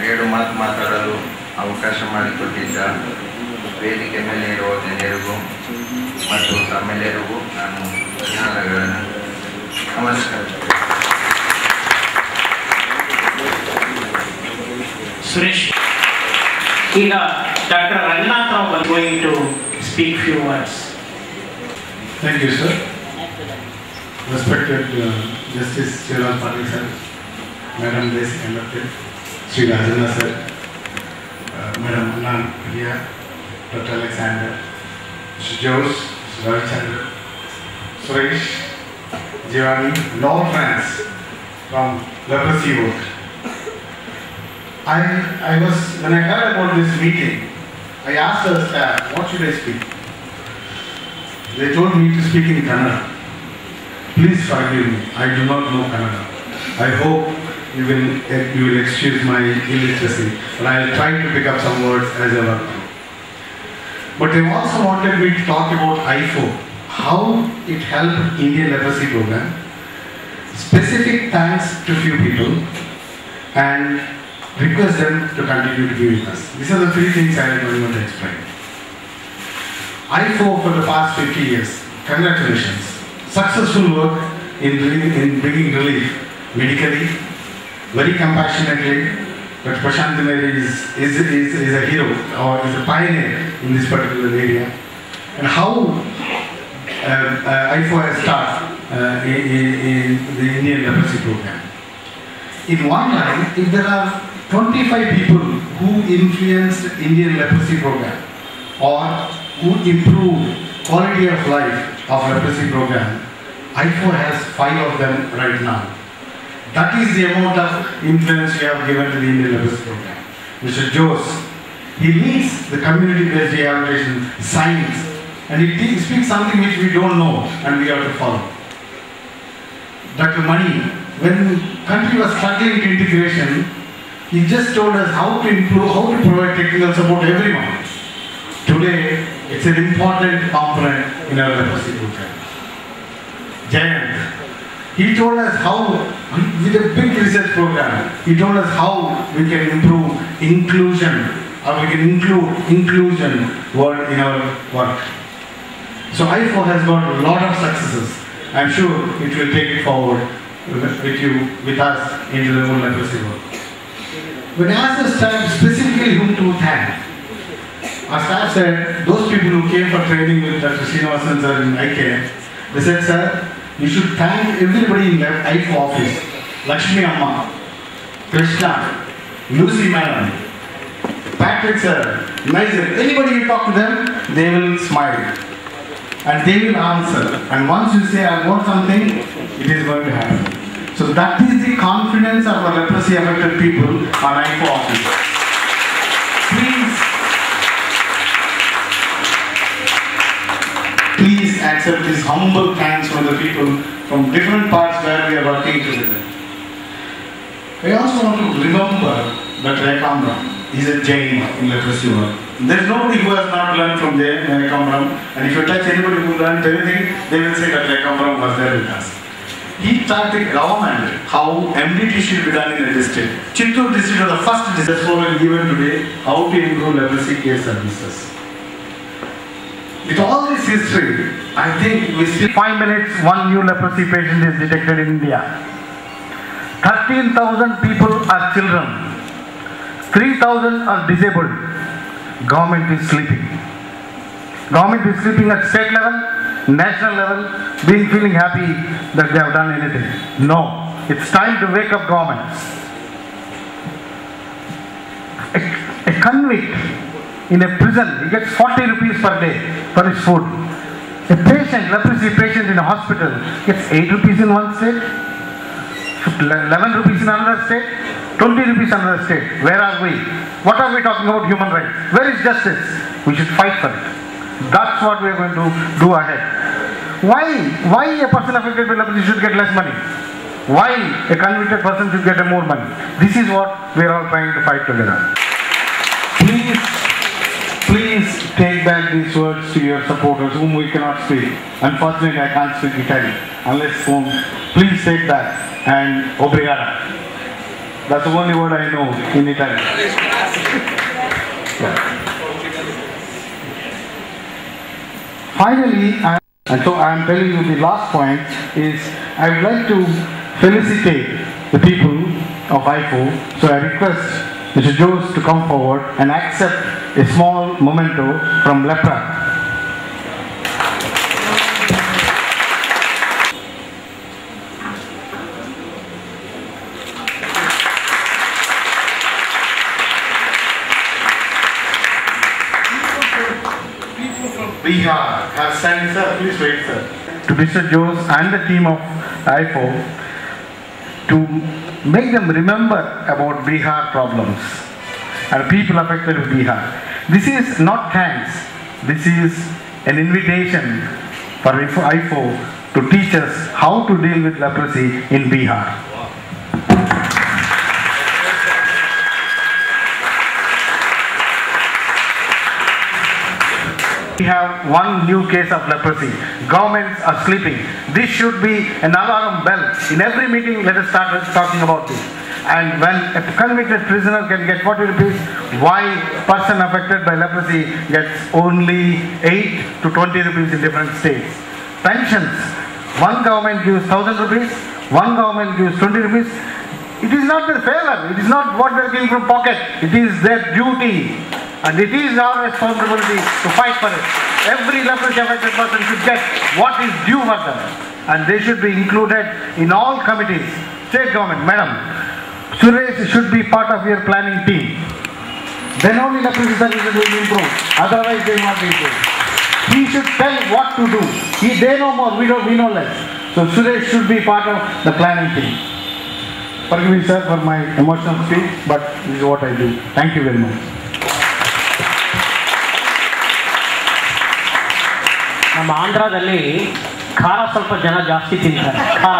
ಎರಡು ಮಾತು ಮಾತಾಡಲು ಅವಕಾಶ ಮಾಡಿಕೊಟ್ಟಿದ್ದ ವೇದಿಕೆ ಮೇಲೆ ಇರುವ ಗಣ್ಯರಿಗೂ ಮತ್ತು ತಮ್ಮೆಲ್ಲರಿಗೂ ನಾನು ಧನ್ಯವಾದಗಳನ್ನು. ನಮಸ್ಕಾರ. ಸುರೇಶ್, ಈಗ doctor Ranganath Rao going to speak few words. Thank you, sir. Respected Justice Shiral Patil sir, Madam Desi Conducted, Sri Rajana sir, Madam Anand Priya, Dr. Alexander, Sri Jose, Sri Ravichandra, Suresh, Giovanni, and all friends from leprosy work. When I heard about this meeting, I asked the staff, what should I speak? They told me to speak in Kannada. Please forgive me, I do not know Kannada. I hope you will excuse my illiteracy, but I will try to pick up some words as I work through. But they also wanted me to talk about Aifo, how it helped Indian leprosy program. Specific thanks to few people and request them to continue to be with us. These are the three things I want to explain. Aifo for the past 50 years, congratulations. Successful work in bringing relief medically, very compassionately. But Prashant Mary is a hero or is a pioneer in this particular area. And how Aifo has started in the Indian leprosy program. In one line, if there are 25 people who influenced Indian leprosy program or who improve quality of life of leprosy program, Aifo has 5 of them right now. That is the amount of influence we have given to the Indian leprosy program. Mr. Jose, he leads the community-based rehabilitation science, and he speaks something which we don't know and we have to follow. Dr. Mani, when country was struggling to integration, he just told us how to improve, how to provide technical support to everyone. Today, it's an important component in our leprosy program. Jayant, he told us how, with a big research program, he told us how we can improve inclusion, or we can include inclusion word in our work. So Aifo has got a lot of successes. I'm sure it will take it forward with us into the whole leprosy work. When I asked the staff specifically whom to thank, our staff said, those people who came for training with Dr. Srinivasan sir in IK, they said, sir, you should thank everybody in the Aifo office. Lakshmi Amma, Krishna, Lucy madam, Patrick sir, Nizer, anybody you talk to them, they will smile. And they will answer. And once you say, I want something, it is going to happen. So that is the confidence of our leprosy affected people on Aifo office. Please accept this humble thanks from the people from different parts where we are working together. I also want to remember that Raoul is a Jain in leprosy work. There is nobody who has not learned from Raoul, and if you touch anybody who learned anything, they will say that Raoul was there with us. He taught the government how MDT should be done in a district. Chittoor district was the first district for given today how to improve leprosy care services. With all this history, I think we still 5 minutes, 1 new leprosy patient is detected in India. 13,000 people are children. 3,000 are disabled. Government is sleeping. Government is sleeping at state level, national level, feeling happy that they have done anything. No, it's time to wake up governments. A convict in a prison, he gets 40 rupees per day for his food. A patient, leprosy patient in a hospital gets 8 rupees in one state, 11 rupees in another state, 20 rupees in another state. Where are we? What are we talking about human rights? Where is justice? We should fight for it. That's what we are going to do ahead. Why a person affected by leprosy should get less money? Why a convicted person should get more money? This is what we are all trying to fight together. Please take back these words to your supporters whom we cannot speak. Unfortunately, I can't speak Italian unless phone. Please take that and obrigada. That's the only word I know in Italian. Yeah. Finally, and so I am telling you the last point is I would like to felicitate the people of Aifo. So I request Mr. Jose to come forward and accept a small memento from Lepra. People from Bihar have sent, sir, please wait, sir, to Mr. Jose and the team of Aifo to make them remember about Bihar problems and people affected with Bihar. This is not thanks. This is an invitation for Aifo to teach us how to deal with leprosy in Bihar. We have one new case of leprosy. Governments are sleeping. This should be an alarm bell. In every meeting, let us start talking about this. And when a convicted prisoner can get 40 rupees, why person affected by leprosy gets only 8 to 20 rupees in different states? Pensions. One government gives 1,000 rupees, one government gives 20 rupees. It is not their favor. It is not what they are giving from pocket. It is their duty. And it is our responsibility to fight for it. Every leprosy affected person should get what is due for them. And they should be included in all committees. State government, madam, Suresh should be part of your planning team. Then only leprosy services will be improved. Otherwise they will not be improved. He should tell what to do. They know more, we know less. So Suresh should be part of the planning team. Forgive me, sir, for my emotional speech, but this is what I do. Thank you very much. ನಮ್ಮ ಆಂಧ್ರದಲ್ಲಿ ಖಾರ ಸ್ವಲ್ಪ ಜನ ಜಾಸ್ತಿ ತಿಂತಾರೆ. ಖಾರ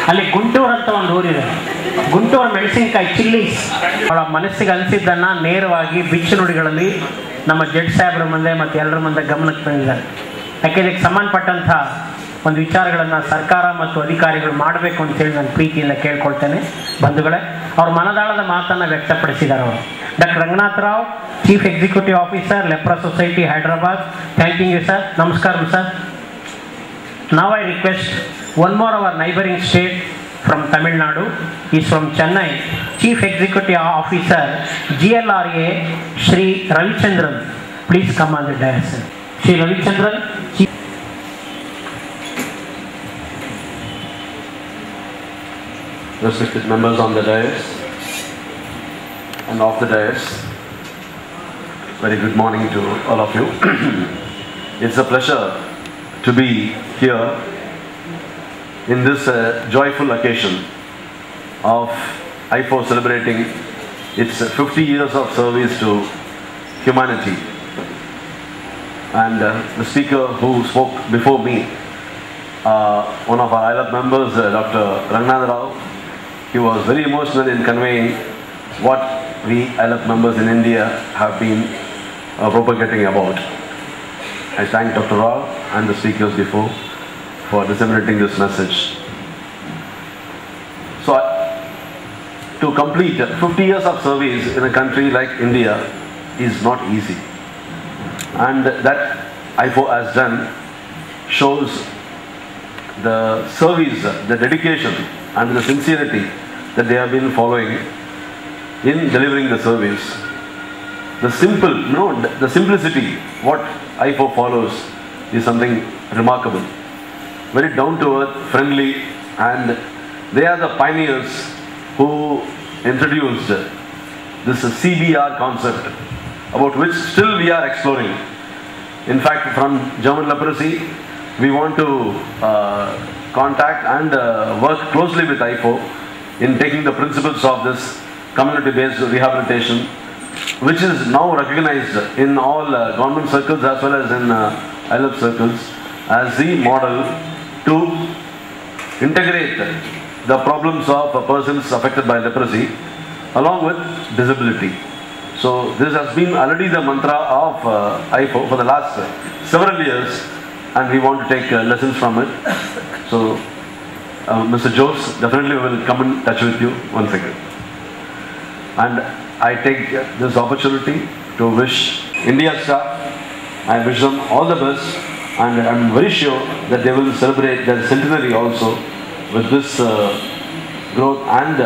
ಅಲ್ಲಿ ಗುಂಟೂರು ಅಂತ ಒಂದು ಊರಿದೆ. ಗುಂಟೂರು ಮೆಣಸಿನಕಾಯಿ ಚಿಲ್ಲೀಸ್ ಅವಳ ಮನಸ್ಸಿಗೆ ಅನಿಸಿದ್ದನ್ನು ನೇರವಾಗಿ ಬಿಚ್ಚು ನುಡಿಗಳಲ್ಲಿ ನಮ್ಮ ಜಡ್ಜ್ ಸಾಹೇಬ್ರ ಮುಂದೆ ಮತ್ತು ಎಲ್ಲರ ಮುಂದೆ ಗಮನಕ್ಕೆ ತಂದಿದ್ದಾರೆ. ಯಾಕೆ ಇದಕ್ಕೆ ಸಂಬಂಧಪಟ್ಟಂಥ ಒಂದು ವಿಚಾರಗಳನ್ನು ಸರ್ಕಾರ ಮತ್ತು ಅಧಿಕಾರಿಗಳು ಮಾಡಬೇಕು ಅಂತೇಳಿ ನಾನು ಪ್ರೀತಿಯಿಂದ ಕೇಳ್ಕೊಳ್ತೇನೆ. ಬಂಧುಗಳೇ, ಅವ್ರ ಮನದಾಳದ ಮಾತನ್ನು ವ್ಯಕ್ತಪಡಿಸಿದ್ದಾರೆ. ಅವರು doctor Ranganath Rao, chief executive officer, lepra society, Hyderabad. Thanking you sir. ನಮಸ್ಕಾರ sir. Now I request one more our neighboring state from Tamil Nadu is from Chennai, Chief Executive Officer, GLRA, Shri Ravichandran. Please come on the dais. Shri Ravichandran, Chief. Respected members on the dais and off the dais, very good morning to all of you. It's a pleasure to be here in this joyful occasion of Aifo celebrating its 50 years of service to humanity. And the speaker who spoke before me, one of our ILAP members, Dr. Rangnath Rao, he was very emotional in conveying what we ILAP members in India have been propagating about. I thank Dr. Rao and the speakers before for disseminating this message. So, to complete 50 years of service in a country like India is not easy. And that Aifo has done shows the service, the dedication and the sincerity that they have been following in delivering the service. The simplicity, what Aifo follows is something remarkable. Very down to earth, friendly, and they are the pioneers who introduced this CBR concept, about which still we are exploring. In fact, from German leprosy, we want to contact and work closely with Aifo in taking the principles of this community-based rehabilitation, which is now recognized in all government circles as well as in ILF circles as the model to integrate the problems of persons affected by leprosy along with disability. So this has been already the mantra of Aifo for the last several years, and we want to take lessons from it. So Mr. Jose, definitely we will come in touch with you once again. And I take this opportunity to wish India staff, I wish them all the best, and I am very sure that they will celebrate their centenary also with this growth and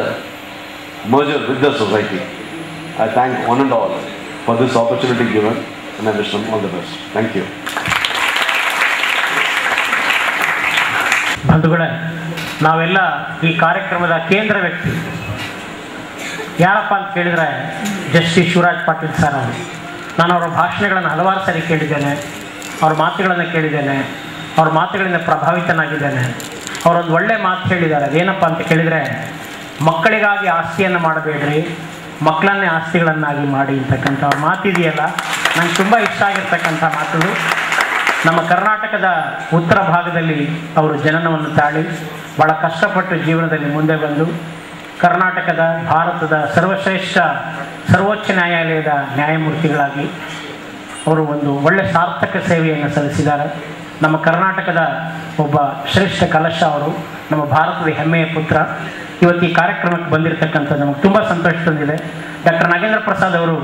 merger with the society. I thank one and all for this opportunity given, and I wish them all the best. Thank you. ಬಂಧುಗಳೇ, ನಾವೆಲ್ಲ ಈ ಕಾರ್ಯಕ್ರಮದ ಕೇಂದ್ರ ವ್ಯಕ್ತಿ ಯಾರಪ್ಪ ಅಂತ ಕೇಳಿದರೆ justice Shivraj Patil sir ಅವರು. ನಾನು ಅವರ ಭಾಷಣಗಳನ್ನು ಹಲವಾರು ಸಾರಿ ಕೇಳಿದ್ದೇನೆ, ಅವ್ರ ಮಾತುಗಳನ್ನು ಕೇಳಿದ್ದೇನೆ, ಅವ್ರ ಮಾತುಗಳಿಂದ ಪ್ರಭಾವಿತನಾಗಿದ್ದೇನೆ. ಅವರೊಂದು ಒಳ್ಳೆ ಮಾತು ಹೇಳಿದ್ದಾರೆ. ಅದೇನಪ್ಪ ಅಂತ ಕೇಳಿದರೆ, ಮಕ್ಕಳಿಗಾಗಿ ಆಸ್ತಿಯನ್ನು ಮಾಡಬೇಡ್ರಿ, ಮಕ್ಕಳನ್ನೇ ಆಸ್ತಿಗಳನ್ನಾಗಿ ಮಾಡಿ ಅಂತಕ್ಕಂಥ ಅವ್ರ ಮಾತಿದೆಯಲ್ಲ, ನನಗೆ ತುಂಬ ಇಷ್ಟ ಆಗಿರ್ತಕ್ಕಂಥ ಮಾತುಗಳು. ನಮ್ಮ ಕರ್ನಾಟಕದ ಉತ್ತರ ಭಾಗದಲ್ಲಿ ಅವರು ಜನನವನ್ನು ತಾಳಿ ಭಾಳ ಕಷ್ಟಪಟ್ಟು ಜೀವನದಲ್ಲಿ ಮುಂದೆ ಬಂದು ಕರ್ನಾಟಕದ ಭಾರತದ ಸರ್ವಶ್ರೇಷ್ಠ ಸರ್ವೋಚ್ಚ ನ್ಯಾಯಾಲಯದ ನ್ಯಾಯಮೂರ್ತಿಗಳಾಗಿ ಅವರು ಒಂದು ಒಳ್ಳೆ ಸಾರ್ಥಕ ಸೇವೆಯನ್ನು ಸಲ್ಲಿಸಿದ್ದಾರೆ. ನಮ್ಮ ಕರ್ನಾಟಕದ ಒಬ್ಬ ಶ್ರೇಷ್ಠ ಕಲಶ ಅವರು, ನಮ್ಮ ಭಾರತದ ಹೆಮ್ಮೆಯ ಪುತ್ರ. ಇವತ್ತು ಈ ಕಾರ್ಯಕ್ರಮಕ್ಕೆ ಬಂದಿರತಕ್ಕಂಥದ್ದು ನಮಗೆ ತುಂಬ ಸಂತೋಷ ತಂದಿದೆ. ಡಾಕ್ಟರ್ ನಾಗೇಂದ್ರ ಪ್ರಸಾದ್ ಅವರು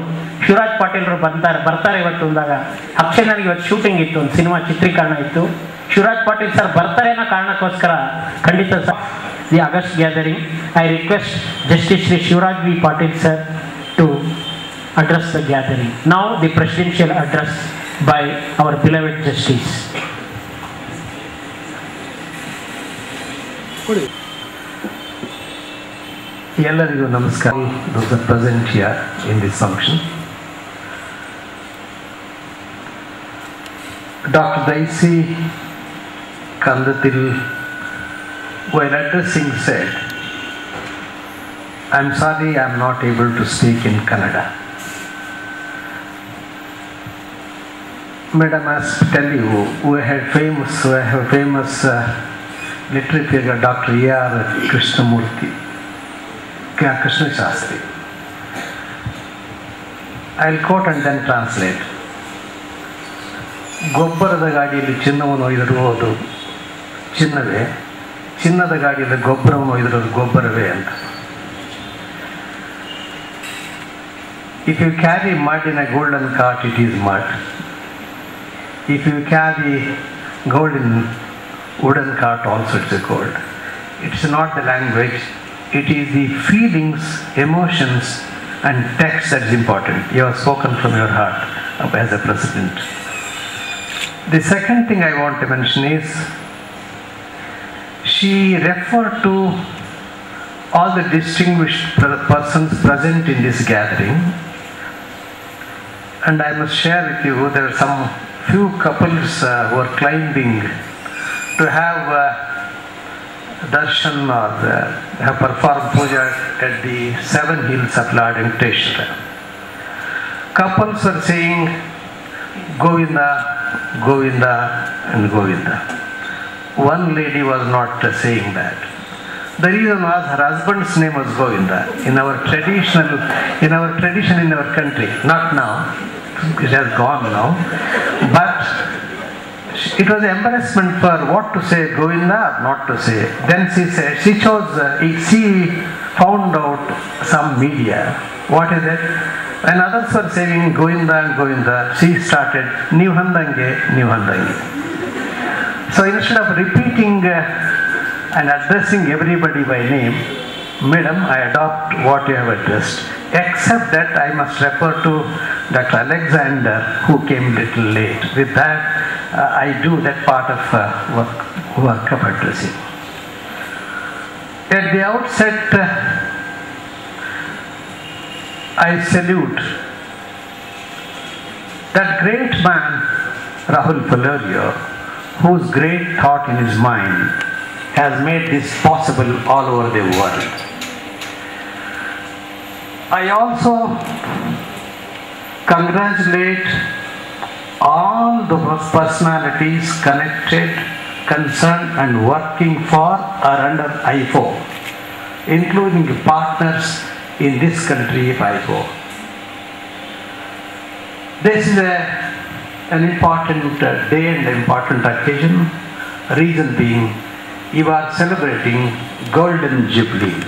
ಶಿವರಾಜ್ ಪಾಟೀಲ್ರು ಬರ್ತಾರೆ ಇವತ್ತು ಅಂದಾಗ, ಅಕ್ಷಯನಲ್ಲಿ ಇವತ್ತು ಶೂಟಿಂಗ್ ಇತ್ತು, ಒಂದು ಸಿನಿಮಾ ಚಿತ್ರೀಕರಣ ಇತ್ತು. ಶಿವರಾಜ್ ಪಾಟೀಲ್ ಸರ್ ಬರ್ತಾರೆ ಅನ್ನೋ ಕಾರಣಕ್ಕೋಸ್ಕರ ಖಂಡಿತ the august gathering I request justice Shri Shivaraj V Patil sir to address the gathering. Now the presidential address by our beloved justice. ಎಲ್ಲರಿಗೂ ನಮಸ್ಕಾರ. Those are present here in this function. Dr. Daisy Kandatil, while addressing, said, "I'm sorry I'm not able to speak in Kannada." Madam, I must tell you, we have famous literary figure, Dr. E.R. Krishnamurti, Krishna Shastri. I'll quote and then translate. ಗೊಬ್ಬರದ ಗಾಡಿಯಲ್ಲಿ ಚಿನ್ನವನ್ನು ಒಯ್ದಿರುವುದು ಚಿನ್ನವೇ, ಚಿನ್ನದ ಗಾಡಿಯಲ್ಲಿ ಗೊಬ್ಬರವನ್ನು ಒಯ್ದಿರೋದು ಗೊಬ್ಬರವೇ ಅಂತ. If you carry mud in a golden cart, it is mud. If you carry gold in wooden cart, also it's a gold. It's not the language, it is the feelings, emotions and text that's important. You have spoken from your heart as a president. The second thing I want to mention is, she referred to all the distinguished persons present in this gathering, and I must share with you, there are some few couples who are climbing to have darshan or have performed puja at the 7 hills of Lord Venkateshwara. Couples are saying Govinda, Govinda and Govinda. One lady was not saying that. The reason was her husband's name was Govinda. In our tradition in our country, not now, it has gone now, but it was embarrassment for what to say, Govinda or not to say. Then she said, she found out some media. What is it? When others were saying Govinda and Govinda, she started New Handange, New Handange. So instead of repeating and addressing everybody by name, Madam, I adopt what you have addressed, except that I must refer to Dr. Alexander, who came little late. With that, I do that part of work of addressing. At the outset, I salute that great man, Raoul Follereau, whose great thought in his mind has made this possible all over the world. I also congratulate all the personalities connected, concerned and working for or under Aifo, including partners in this country of Aifo. This is an important day and an important occasion, reason being you are celebrating Golden Jubilee.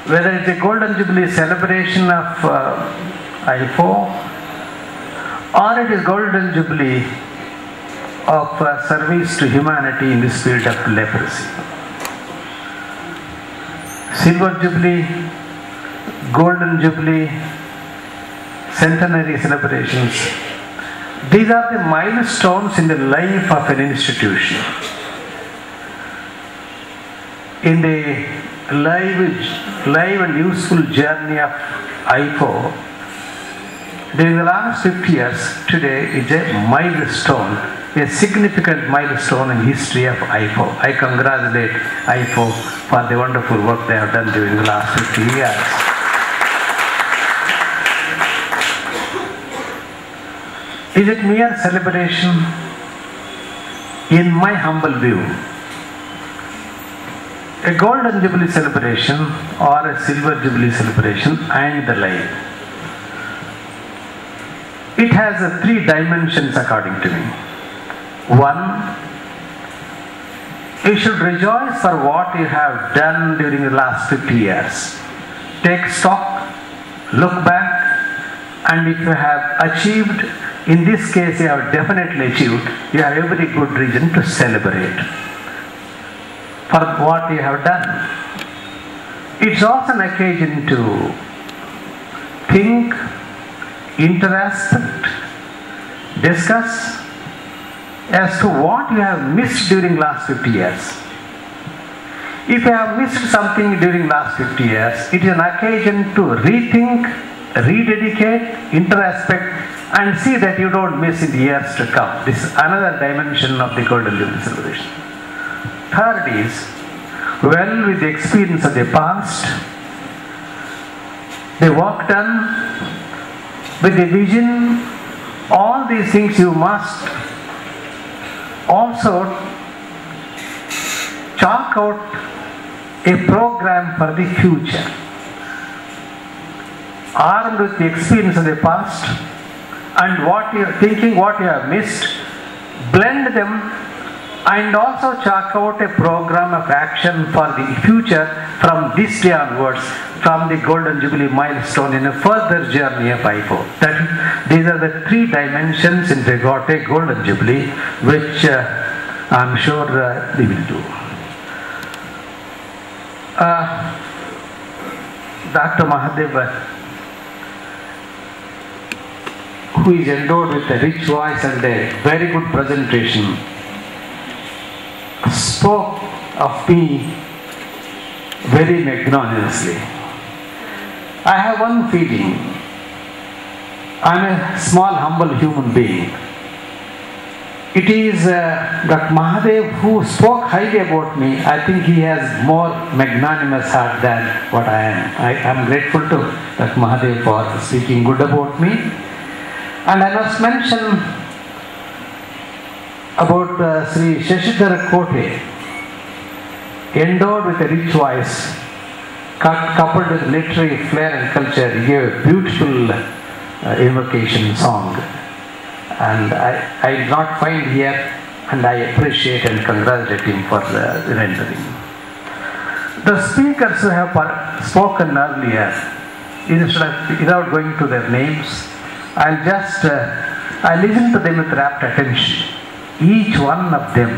Whether it's a Golden Jubilee celebration of Aifo or it is Golden Jubilee of service to humanity in this field of leprosy. Silver Jubilee, Golden Jubilee, centenary celebrations, these are the milestones in the life of an institution. In the live and useful journey of Aifo, during the last 50 years, today is a milestone, a significant milestone in history of Aifo. I congratulate Aifo for the wonderful work they have done during the last 50 years. Is it mere celebration? In my humble view, a Golden Jubilee celebration or a Silver Jubilee celebration and the like, it has three dimensions according to me. One, you should rejoice for what you have done during the last 50 years. Take stock, look back, and if you have achieved, in this case you have definitely achieved, you have every good reason to celebrate for what you have done. It's also an occasion to think, introspect, discuss as to what you have missed during last 50 years. If you have missed something during last 50 years, it is an occasion to rethink, rededicate, introspect and see that you don't miss in the years to come. This is another dimension of the Golden Jubilee celebration. Third is, well, with the experience of the past, the work done, with the vision, all these things you must also chalk out a program for the future. Armed with the experience of the past and what you are thinking, what you have missed, blend them and also chalk out a program of action for the future from this day onwards, from the Golden Jubilee milestone in a further journey of Aifo. These are the three dimensions in regard to Golden Jubilee, which I'm sure we will do. Dr. Mahadev, who is endowed with a rich voice and a very good presentation, spoke of me very magnanimously. I have one feeling. I am a small, humble human being. It is Dr. Mahadev who spoke highly about me. I think he has more magnanimous heart than what I am. I am grateful to Dr. Mahadev for speaking good about me. And I must mention about Sri Shashidhar Kote, endowed with a rich voice, coupled with literary flair and culture. He gave a beautiful invocation song. And I did not find here, and I appreciate and congratulate him for the rendering. The speakers who have spoken earlier, without going to their names, I'll just, I listened to them with rapt attention. Each one of them,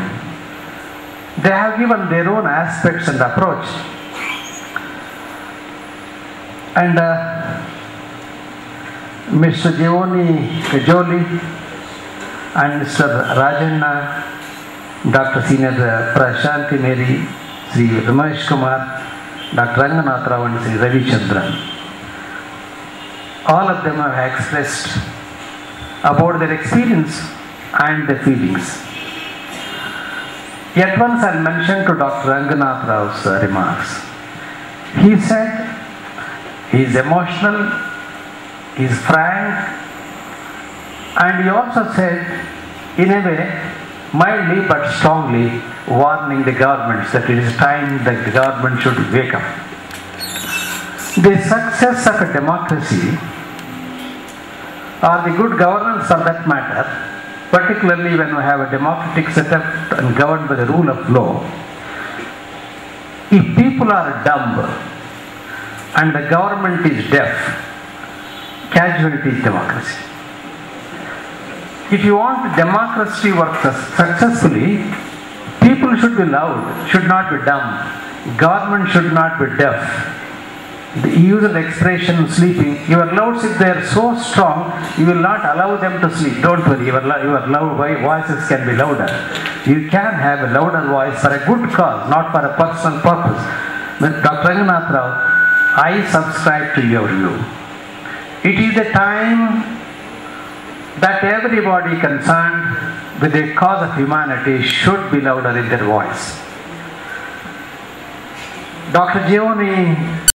they have given their own aspects and approach. And Mr. Giovanni Kajoli and Mr. Rajanna, Dr. Senior Prashanti Mary, Sri Ramesh Kumar, Dr. Ranganath Rao and Sri Ravi Chandran. All of them have expressed about their experience and their feelings. Yet once I'll mention to Dr. Ranganath Rao's remarks. He said he is emotional, he is frank, and he also said, in a way, mildly but strongly, warning the governments that it is time that the government should wake up. The success of a democracy, or the good governance for that matter, particularly when we have a democratic setup and governed by the rule of law, if people are dumb and the government is deaf, casualty is democracy. If you want democracy to work successfully, people should be loud, should not be dumb. Government should not be deaf. The use of the expression sleeping, your louds, if they are so strong, you will not allow them to sleep. Don't worry, your loud voices can be louder. You can have a louder voice for a good cause, not for a personal purpose. But Dr. Ranganath Rao, I subscribe to your view. It is the time that everybody concerned with the cause of humanity should be louder in their voice. Dr. Giovanni